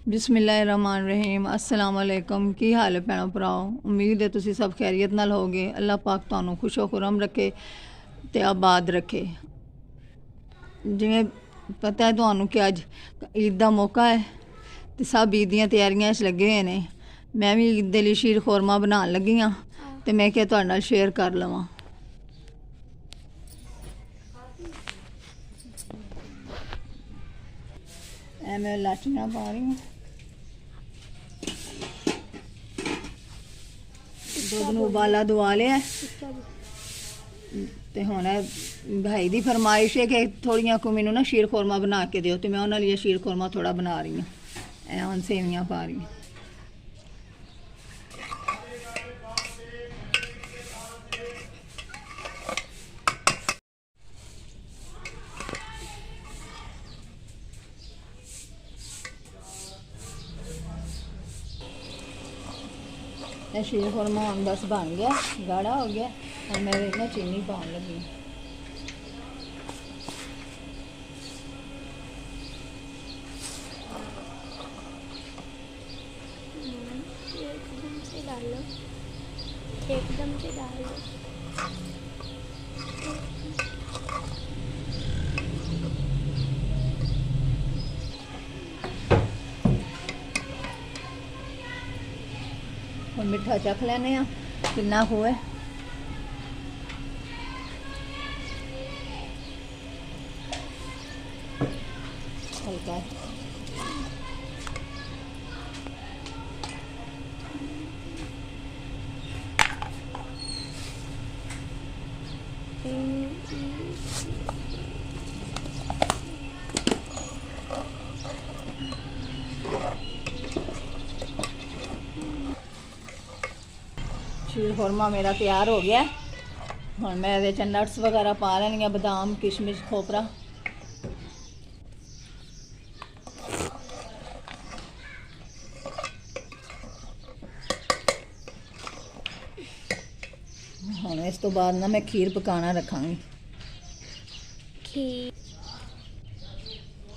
बिस्मिल्लाहिर्रहमानिर्रहीम अस्सलाम वालेकुम। की हाल है भैनों भराओ। उम्मीद है तुसी सब खैरियत नाल होगे। अल्लाह पाक तुहानू खुशो खुरम रखे ते आबाद रखे। जिवें पता है तुहानू कि अज ईद का मौका है तो सब ईद दियां तैयारियां च लगे हुए ने। मैं भी ईद दे लई शीर खोरमा बनाने लगी हाँ तो मैं क्या तुहाडे नाल शेयर कर लवां। मैं लाचियां पा रही हूँ। दुध नूं उबाला दवा लिया ते हुण भाई दी फरमाइश है कि थोड़ियां को मैनू ना शीर खोरमा बना के दिओ तो मैं उन्हां लिए शीर खोरमा थोड़ा बना रही हूँ। हुण सेवियां पा रही हूँ। शीर खोरमा हम बस बन गया, गाढ़ा हो गया और मैं ना चीनी पाने लगी। एकदम से डालो, एकदम से डालो। हम मिठा चख लेने कितना हो है। हल्का शीर खोरमा मेरा तैयार हो गया। हुण मैं इहदे नट्स वगैरह पा लैनी, बदाम किशमिश खोपरा। हुण इस तो बाद ना मैं खीर पकाना रखांगी। खीर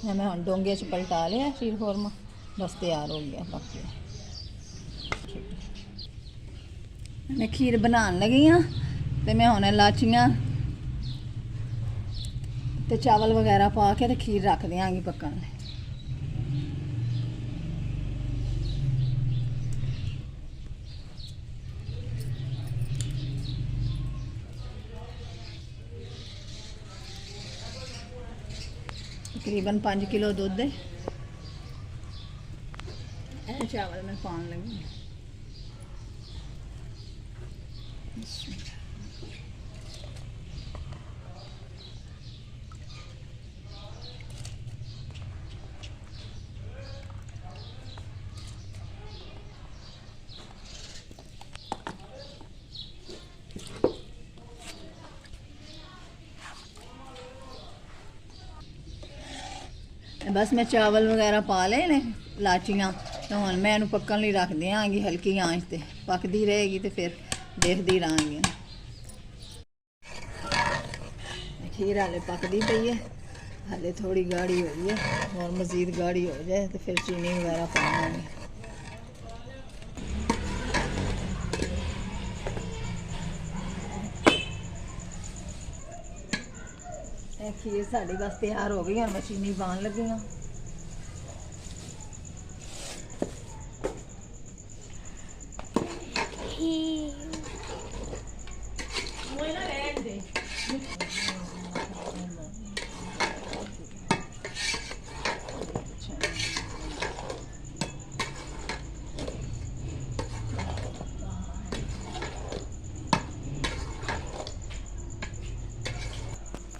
मैं हुण डोंगे च पलटा लिया शीर खोरमा, बस तैयार हो गया पक गया। मैं खीर बनाने लगी हाँ तो मैं हुण इलाचियां ते चावल वगैरह पा के ते खीर रख देंगी पकन। तकरीबन 5 किलो दुध है। चावल मैं पान लगी। बस मैं चावल वगैरह पा ले ने लाचियां तो हम मैं इन्हू पकन लिए रख देंगी हल्की आंच ते पकती रहेगी तो फिर देखती रहांगी। खीर हाले पकती पई है, हाले थोड़ी गाढ़ी हो गई है और मज़ीद गाढ़ी हो जाए तो फिर चीनी वगैरह पाएंगे। खीर साड़ी बस तैयार हो गई है, मैं चीनी पान लगी हाँ।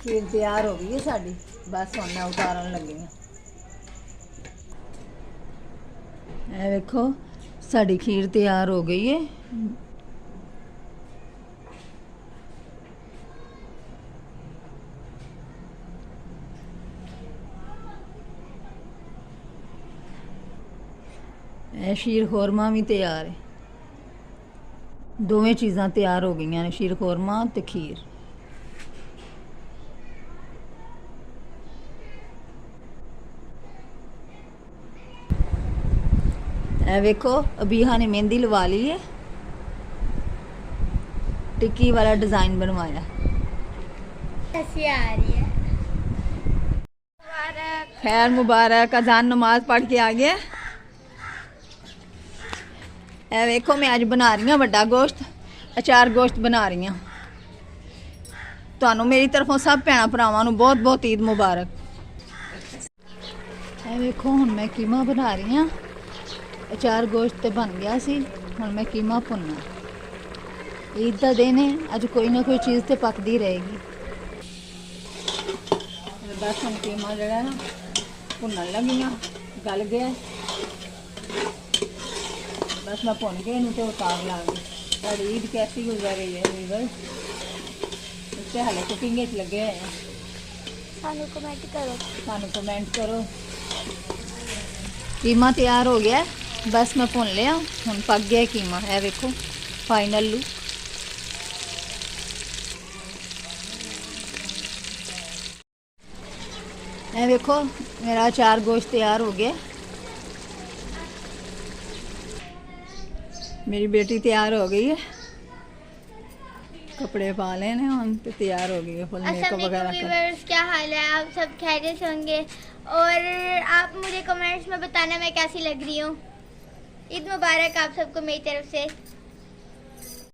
खीर तैयार हो गई है साड़ी, बस हुण मैं उतारन लगी हाँ। देखो साड़ी खीर तैयार हो गई है। शीर खोरमा भी तैयार है, दोवें चीज़ां तैयार हो गई ने, शीर खोरमा ते खीर। ए देखो अबीहा ने मेहंदी लगा ली है, टिक्की वाला डिजाइन बनवाया। हंसी आ रही है। खैर मुबारक, अजान नमाज पढ़ के आ गया। ए देखो मैं आज बना रही हूँ बड़ा गोश्त, अचार गोश्त बना रही हूँ। ਤੁਹਾਨੂੰ मेरी तरफों सब भैन भरावां नूं बहुत बहुत ईद मुबारक। ਇਹ ਵੇਖੋ ਹੁਣ मैं कीमा बना रही हाँ। अचार गोश्त तो बन गया सी, हुण मैं कीमा भुनना। ईद का दिन है, अज कोई ना कोई चीज़ तो पकदी रहेगी। बस हम कीमा जड़ा ना भुनन लगी हाँ, गल गया। बस मैं भुन के इनू तो उतार लाँगी। बड़ी ईद कैसी गुजर रही है वीवर, इससे हाले कुकिंग लगे हैं। सानू कमेंट करो, सानू कमेंट करो। कीमा तैयार हो गया, बस मैं भुन लिया, हुण पक गया कीमा। है देखो फाइनल लुक। है देखो मेरा अचार गोश्त तैयार हो गया। मेरी बेटी तैयार हो गई है, कपड़े पा लेने हम तो तैयार हो गई है फुल मेकअप वगैरह कर। क्या हाल है? आप सब खैरियत से होंगे और आप मुझे कमेंट्स में बताना मैं कैसी लग रही हूँ। ईद मुबारक आप सबको मेरी तरफ से।